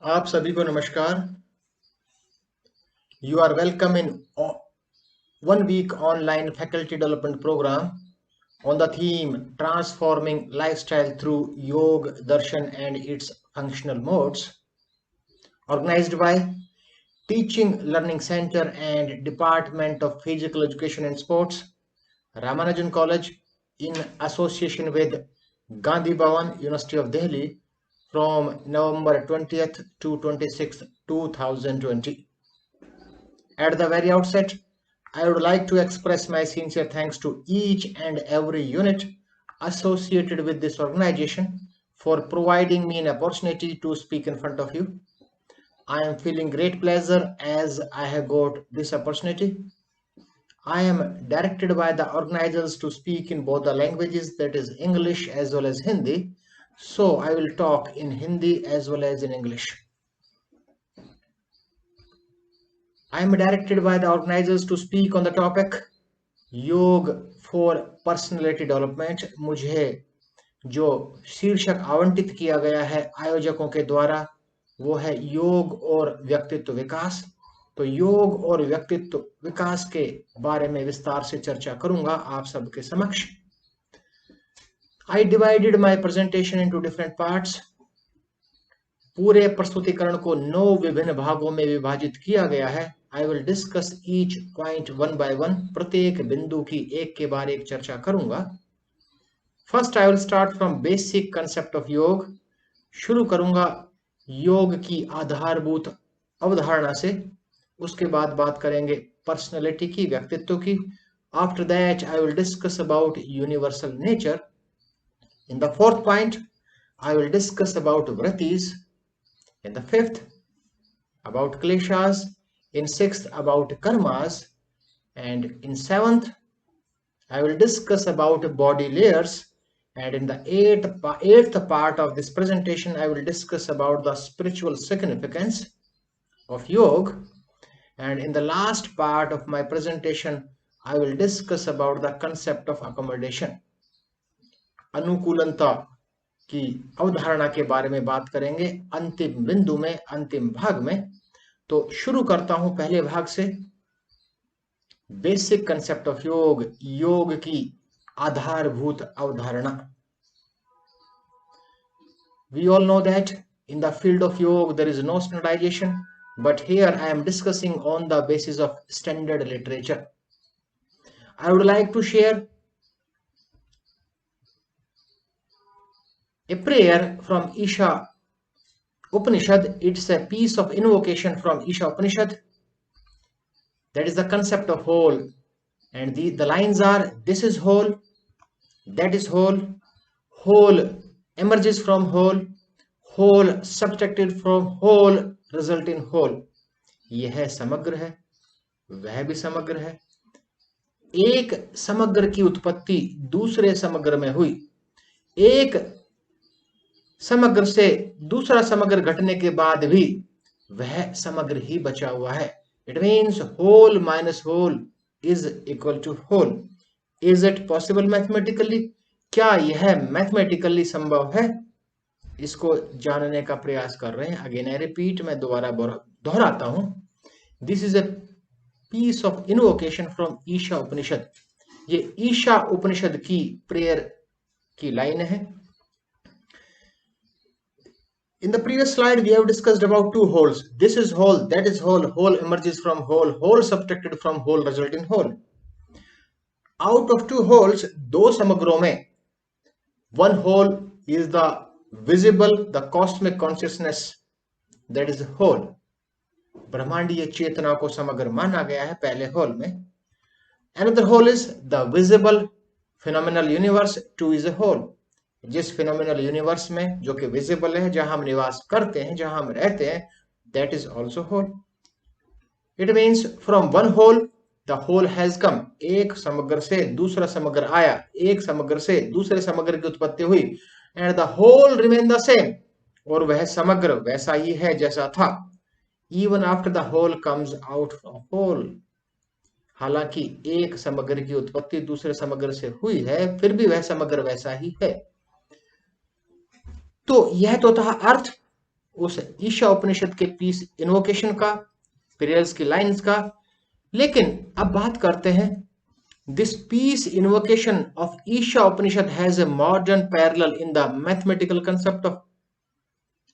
आप सभी को नमस्कार। You are welcome in 1 week online faculty development program on the theme Transforming Lifestyle Through Yoga, Darshan and its Functional Modes, organized by Teaching Learning Center and Department of Physical Education and Sports, Ramanujan College, in association with Gandhi Bhavan, University of Delhi, from November 20th to 26th, 2020. At the very outset, I would like to express my sincere thanks to each and every unit associated with this organization for providing me an opportunity to speak in front of you. I am feeling great pleasure as I have got this opportunity. I am directed by the organizers to speak in both the languages, that is English as well as Hindi. So I will talk in Hindi as well as in English. I am directed by the organizers to speak on the topic योग for personality development. मुझे जो शीर्षक आवंटित किया गया है आयोजकों के द्वारा वो है योग और व्यक्तित्व विकास। तो योग और व्यक्तित्व विकास के बारे में विस्तार से चर्चा करूंगा आप सबके समक्ष। I divided my presentation into different parts. पूरे प्रस्तुतिकरण को 9 विभिन्न भागों में विभाजित किया गया है। I will discuss each point one by one. प्रत्येक बिंदु की एक के बाद एक चर्चा करूंगा। First, I will start from basic concept of योग. शुरू करूंगा योग की आधारभूत अवधारणा से। उसके बाद बात करेंगे पर्सनैलिटी की, व्यक्तित्व की। After that, I will discuss about universal nature. In the fourth point, I will discuss about vrittis. In the fifth, about kleshas. In sixth, about karmas. And in seventh, I will discuss about body layers. And in the eighth part of this presentation, I will discuss about the spiritual significance of yoga. And in the last part of my presentation, I will discuss about the concept of accommodation. अनुकूलनता की अवधारणा के बारे में बात करेंगे अंतिम बिंदु में, अंतिम भाग में। तो शुरू करता हूं पहले भाग से। बेसिक कंसेप्ट ऑफ योग, योग की आधारभूत अवधारणा। We all know that in the field of yoga there is no standardization, but here I am discussing on the basis of standard literature. I would like to share a prayer from Isha Upanishad. It's a piece of invocation from Isha Upanishad. That is the concept of whole. And the lines are, this is whole, that is whole, whole emerges from whole, whole subtracted from whole result in whole. यह समग्र है, वह भी समग्र है। एक समग्र की उत्पत्ति दूसरे समग्र में हुई, एक समग्र से दूसरा समग्र घटने के बाद भी वह समग्र ही बचा हुआ है। It means whole minus whole is equal to whole. Is it possible mathematically? क्या यह मैथमेटिकली संभव है? इसको जानने का प्रयास कर रहे हैं। अगेन आई रिपीट, मैं दोबारा दोहराता हूं। This is a piece of invocation from Isha Upanishad. ये ईशा उपनिषद की प्रेयर की लाइन है। In the previous slide, we have discussed about two wholes. This is whole, that is whole, whole emerges from whole, whole subtracted from whole result in whole. Out of two wholes, दो समग्रों में, one whole is the visible, the cosmic consciousness, that is whole. ब्रह्मांडीय चेतना को समग्र माना गया है पहले whole में. Another whole is the visible phenomenal universe. Two is a whole. जिस फिनोमिनल यूनिवर्स में जो कि विजिबल है, जहां हम निवास करते हैं, जहां हम रहते हैं, that is also whole. It means from one whole the whole has come. एक समग्र से दूसरा समग्र आया, एक समग्र से दूसरे समग्र की उत्पत्ति हुई, and the whole remain the same. और वह समग्र वैसा ही है जैसा था. Even after the whole comes out from whole. हालांकि एक समग्र की उत्पत्ति दूसरे समग्र से हुई है, फिर भी वह समग्र वैसा ही है. तो यह तो था अर्थ उस ईशा उपनिषद के पीस इन्वोकेशन का, प्रेयर्स की लाइंस का। लेकिन अब बात करते हैं, this peace invocation of Isha Upanishad has a modern parallel in the mathematical concept of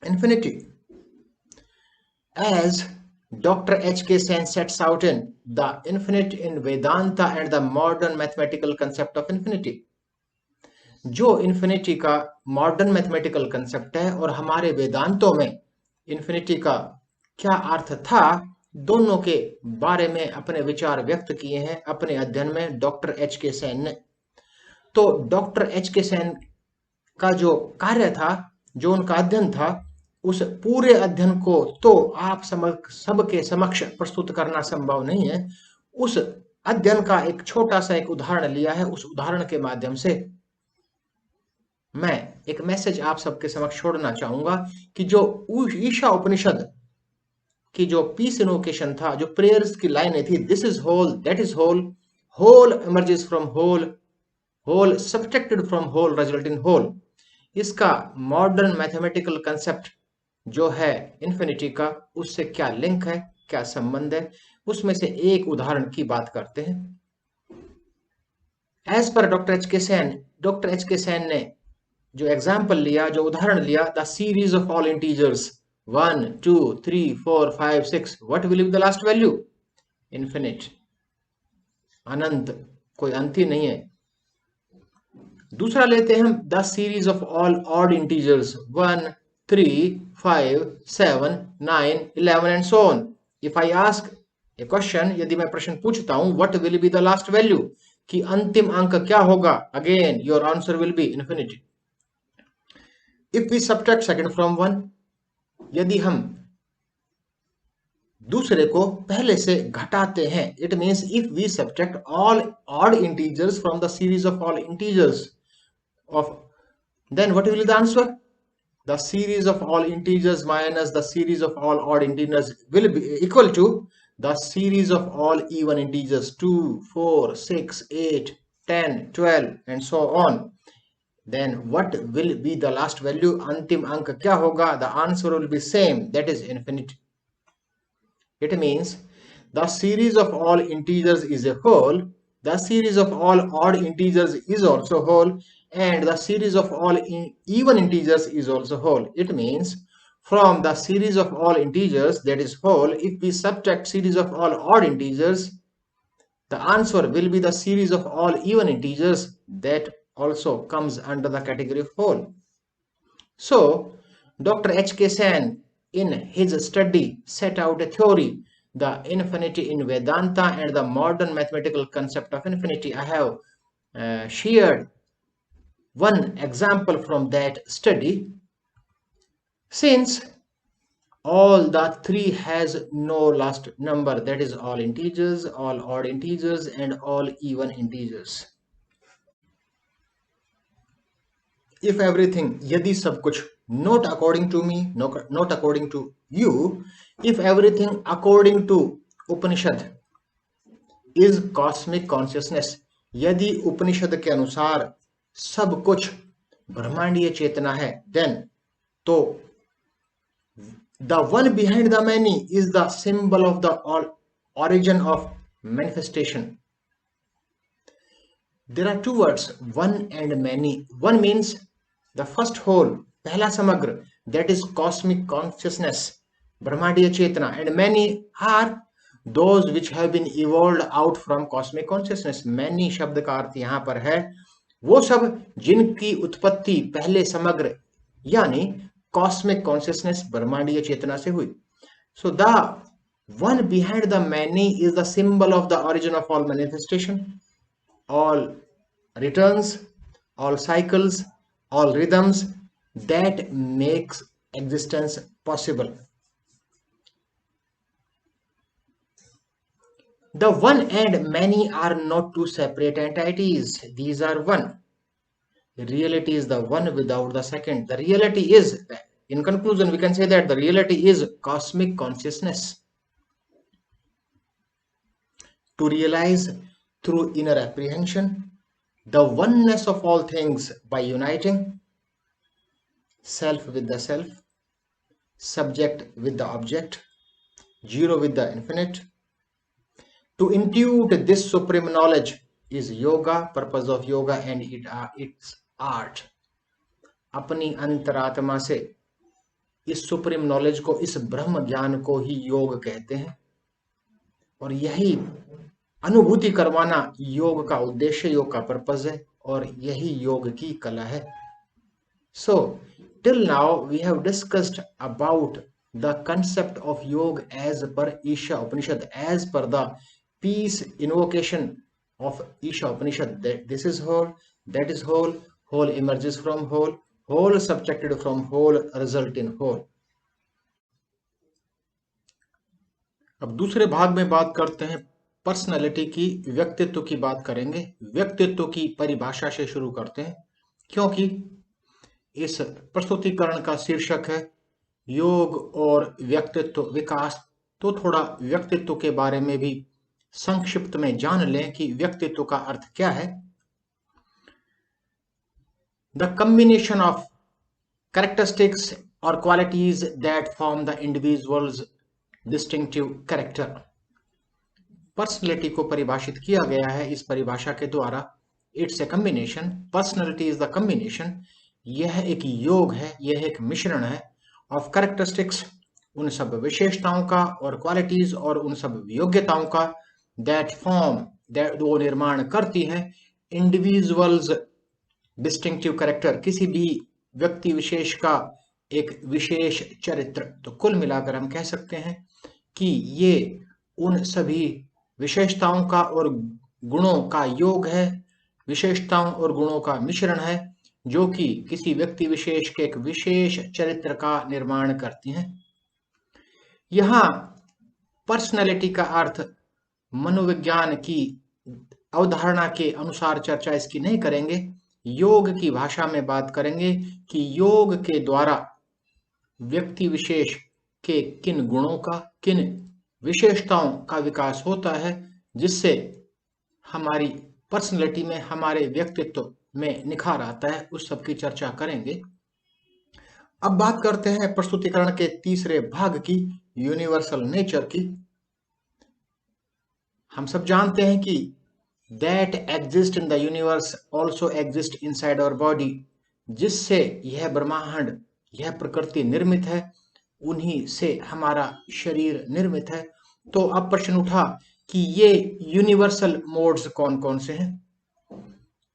infinity. As Dr. H.K. Sen sets out in The Infinite in Vedanta and the Modern Mathematical Concept of Infinity. जो infinity का modern mathematical concept है और हमारे वेदांतों में infinity का क्या अर्थ था, दोनों के बारे में अपने विचार व्यक्त किए हैं अपने अध्ययन में डॉक्टर एच के सेन ने। तो डॉक्टर एच के सेन का जो कार्य था, जो उनका अध्ययन था, उस पूरे अध्ययन को तो आप सबके समक्ष प्रस्तुत करना संभव नहीं है। उस अध्ययन का एक छोटा सा एक उदाहरण लिया है। उस उदाहरण के माध्यम से मैं एक मैसेज आप सबके समक्ष छोड़ना चाहूंगा कि जो ईशा उपनिषद की जो पीस इन्वोकेशन था, जो प्रेयर्स की लाइनें थी, this is whole, that is whole, whole emerges from whole, whole subtracted from whole result in whole, इसका मॉडर्न मैथमेटिकल कंसेप्ट जो है इन्फिनिटी का, उससे क्या लिंक है, क्या संबंध है, उसमें से एक उदाहरण की बात करते हैं। एज पर डॉक्टर एच के सेन ने जो एग्जाम्पल लिया, जो उदाहरण लिया, the series of all integers 1 2 3 4 5 6, what will be the last value? Infinite, अनंत, कोई अंत ही नहीं है। दूसरा लेते हैं हम the series of all odd integers 1 3 5 7 9 11 and so on. If I ask a question, यदि मैं प्रश्न पूछता हूं, what will be the last value, कि अंतिम अंक क्या होगा, again your answer will be infinity. If we subtract second from one, यदि हम दूसरे को पहले से घटाते हैं, it means if we subtract all odd integers from the series of all integers of, then what will be the answer? The series of all integers minus the series of all odd integers will be equal to the series of all even integers 2 4 6 8 10 12 and so on. Then what will be the last value? अंतिम अंक क्या होगा? The answer will be same, that is infinite. It means the series of all integers is a whole, the series of all odd integers is also whole, and the series of all even integers is also whole. It means from the series of all integers, that is whole, if we subtract series of all odd integers, the answer will be the series of all even integers, that also comes under the category of whole. So Dr. H.K. Sen in his study set out a theory, the infinity in Vedanta and the modern mathematical concept of infinity. I have shared one example from that study. Since all the three has no last number, that is all integers, all odd integers and all even integers. If everything, यदि सब कुछ, not according to me, not according to you, if everything according to Upanishad is cosmic consciousness, यदि उपनिषद के अनुसार सब कुछ ब्रह्मांडीय चेतना है, then तो the one behind the many is the symbol of the origin of manifestation. There are two words, one and many. One means the first whole, पहला समग्र, that is cosmic consciousness, ब्रह्मांडीय Chetna, and many are those which have been evolved out from cosmic consciousness. Many शब्द का अर्थ यहाँ पर है वो सब जिनकी उत्पत्ति पहले समग्र यानी cosmic consciousness, ब्रह्मांडीय चेतना से हुई. So the one behind the many is the symbol of the origin of all manifestation, all returns, all cycles, all rhythms that makes existence possible. The one and many are not two separate entities. These are one. Reality is the one without the second. The reality is, in conclusion, we can say that the reality is cosmic consciousness. To realize through inner apprehension the oneness of all things by uniting self with the self, subject with the object, zero with the infinite. To intuit this supreme knowledge is yoga, purpose of yoga, and its art. अपनी अंतरात्मा से इस supreme knowledge को, इस ब्रह्म ज्ञान को ही योग कहते हैं, और यही अनुभूति करवाना योग का उद्देश्य, योग का पर्पस है, और यही योग की कला है. So till now we have discussed about the concept of yoga as per Isha Upanishad, as per the peace invocation of Isha Upanishad. That this is whole, that is whole, whole emerges from whole, whole subtracted from whole result in whole. अब दूसरे भाग में बात करते हैं personality की, व्यक्तित्व की बात करेंगे. व्यक्तित्व की परिभाषा से शुरू करते हैं, क्योंकि इस प्रस्तुतिकरण का शीर्षक है योग और व्यक्तित्व विकास. तो थोड़ा व्यक्तित्व के बारे में भी संक्षिप्त में जान लें कि व्यक्तित्व का अर्थ क्या है. द कॉम्बिनेशन ऑफ कैरेक्टरिस्टिक्स और qualities that form the individuals distinctive character. Personality को परिभाषित किया गया है इस परिभाषा के द्वारा. It's a combination, personality is the combination, यह एक योग है, यह एक मिश्रण है, ऑफ कैरेक्टरिस्टिक्स, उन सब विशेषताओं का, और क्वालिटीज, और उन सब योग्यताओं का, दैट फॉर्म, दैट वो निर्माण करती हैं, इंडिविजुअल्स डिस्टिंक्टिव कैरेक्टर, किसी भी व्यक्ति विशेष का एक विशेष चरित्र. तो कुल मिलाकर हम कह सकते हैं कि ये उन सभी विशेषताओं का और गुणों का योग है, विशेषताओं और गुणों का मिश्रण है, जो कि किसी व्यक्ति विशेष के एक विशेष चरित्र का निर्माण करती हैं. यहां पर्सनैलिटी का अर्थ मनोविज्ञान की अवधारणा के अनुसार चर्चा इसकी नहीं करेंगे. योग की भाषा में बात करेंगे कि योग के द्वारा व्यक्ति विशेष के किन गुणों का, किन विशेषताओं का विकास होता है, जिससे हमारी पर्सनैलिटी में, हमारे व्यक्तित्व में निखार आता है, उस सब की चर्चा करेंगे. अब बात करते हैं प्रस्तुतिकरण के तीसरे भाग की, यूनिवर्सल नेचर की. हम सब जानते हैं कि that exist in the universe also exist inside our body, जिससे यह ब्रह्मांड, यह प्रकृति निर्मित है, उन्हीं से हमारा शरीर निर्मित है. तो अब प्रश्न उठा कि ये यूनिवर्सल मोड्स कौन कौन से हैं.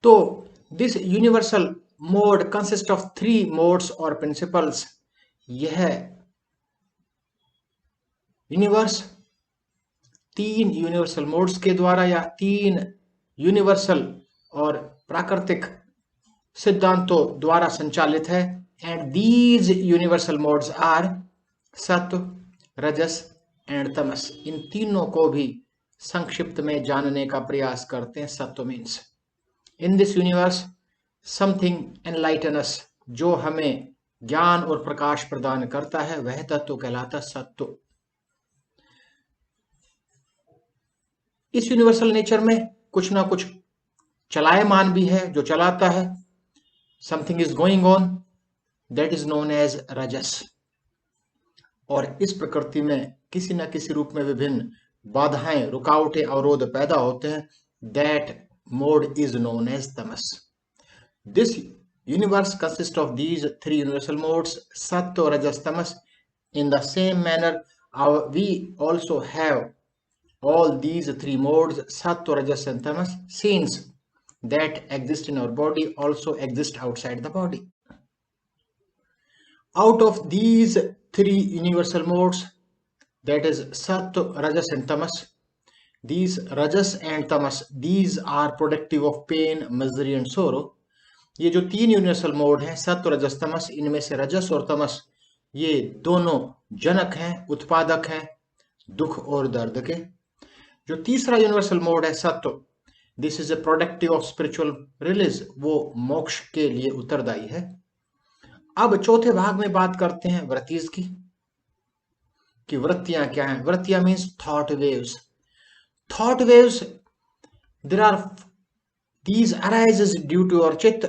तो this universal mode consist of 3 modes और प्रिंसिपल्स. यह यूनिवर्स 3 यूनिवर्सल मोड्स के द्वारा, या 3 यूनिवर्सल और प्राकृतिक सिद्धांतों द्वारा संचालित है. And these universal modes are sattva, rajas and तमस. इन तीनों को भी संक्षिप्त में जानने का प्रयास करते हैं. सत्व means in this universe something enlighten अस, जो हमें ज्ञान और प्रकाश प्रदान करता है, वह तत्व कहलाता सत्व. इस यूनिवर्सल नेचर में कुछ ना कुछ चलायमान भी है, जो चलाता है. Something is going on, that is known as rajas. और इस प्रकृति में किसी न किसी रूप में विभिन्न बाधाएं, रुकावटें, अवरोध पैदा होते हैं. That mode is known as tamas. This universe consists of these 3 universal modes, sattva, rajas, tamas. In the same manner, we also have all these 3 modes, sattva, rajas and tamas, since that exist in our body also exist outside the body. Out of these 3 universal modes, that is sattva, rajas and tamas, these rajas and tamas, these are productive of pain, misery and sorrow. ये जो 3 universal mode हैं, सत्व, रजस, तमस, इनमें से रजस और तमस ये दोनों जनक हैं, उत्पादक हैं दुख और दर्द के. जो तीसरा यूनिवर्सल मोड है सत्व, this is a productive of spiritual release, वो मोक्ष के लिए उत्तरदायी है. अब चौथे भाग में बात करते हैं वृत्तिज की, कि वृत्तियां क्या हैं. वृत्तियां means thought waves. Thought waves, these arises due to our चित्त,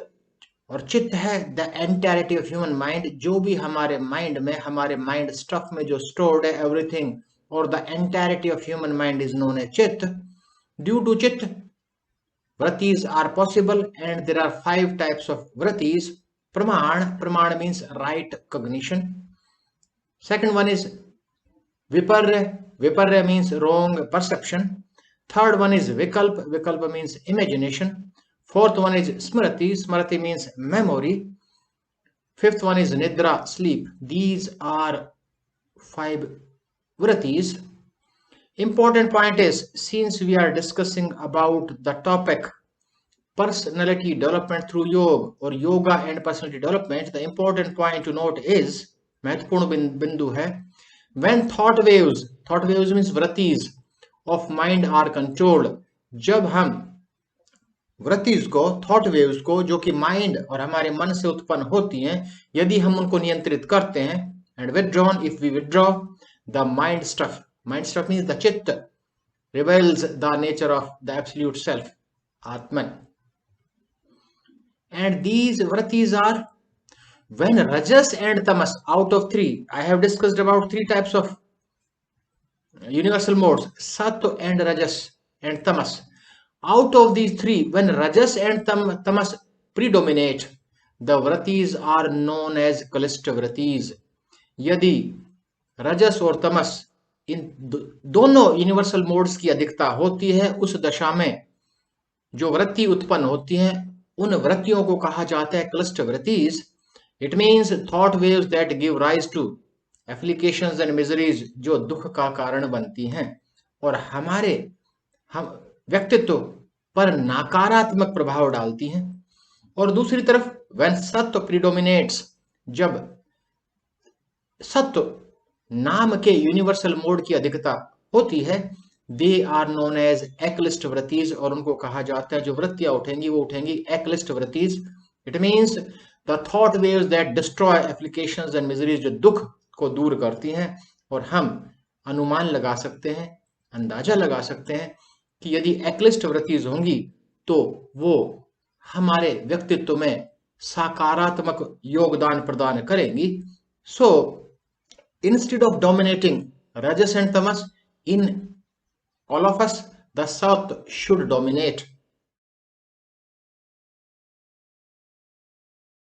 और चित्त है the entirety of human mind, जो भी हमारे माइंड में, हमारे माइंड स्टफ में जो स्टोर्ड है एवरीथिंग, और the entirety of human mind is known as chitta. Due to chitta, vrittis are possible, and there are 5 types of vrittis. Praman means right cognition. Second one is viparya means wrong perception. Third one is vikalpa means imagination. Fourth one is smriti means memory. Fifth one is nidra, sleep. These are 5 vrittis. Important point is, since we are discussing about the topic personality development through yoga and personality development, the important point to note is, महत्वपूर्ण बिंदु है, when thought waves means vrittis of mind are controlled. जब हम वृत्तिज को, thought waves को, जो कि mind और हमारे मन से उत्पन्न होती हैं, यदि हम उनको नियंत्रित करते हैं, and withdrawn, if we withdraw the mind stuff means the chitta reveals the nature of the absolute self, atman. And these vrittis are when rajas and tamas, out of 3 I have discussed about 3 types of universal modes, sattva and rajas and tamas. Out of these 3, when rajas and tamas predominate, the vrittis are known as kalishta vrittis. यदि रजस और तमस इन दोनों universal modes की अधिकता होती है, उस दशा में जो वृत्ति उत्पन्न होती हैं, उन वृत्तियों को कहा जाता है क्लस्ट वृत्तिस. It means thought waves that give rise to afflictions and miseries, जो दुख का कारण बनती हैं और हमारे व्यक्तित्व पर नकारात्मक प्रभाव डालती हैं. और दूसरी तरफ when सत्व predominates, जब सत्व नाम के यूनिवर्सल मोड की अधिकता होती है, they are known as अक्लिष्ट वृत्तिस, और उनको कहा जाता है, जो वृत्तियां उठेंगी वो उठेंगी अक्लिष्ट वृत्तिस. It means the thought waves that destroy afflictions and miseries, जो दुख को दूर करती हैं. और हम अनुमान लगा सकते हैं, अंदाजा लगा सकते हैं कि यदि अक्लिष्ट वृत्तिज होंगी तो वो हमारे व्यक्तित्व में सकारात्मक योगदान प्रदान करेंगी. So instead of dominating rajas and tamas in all of us, the sattva should dominate.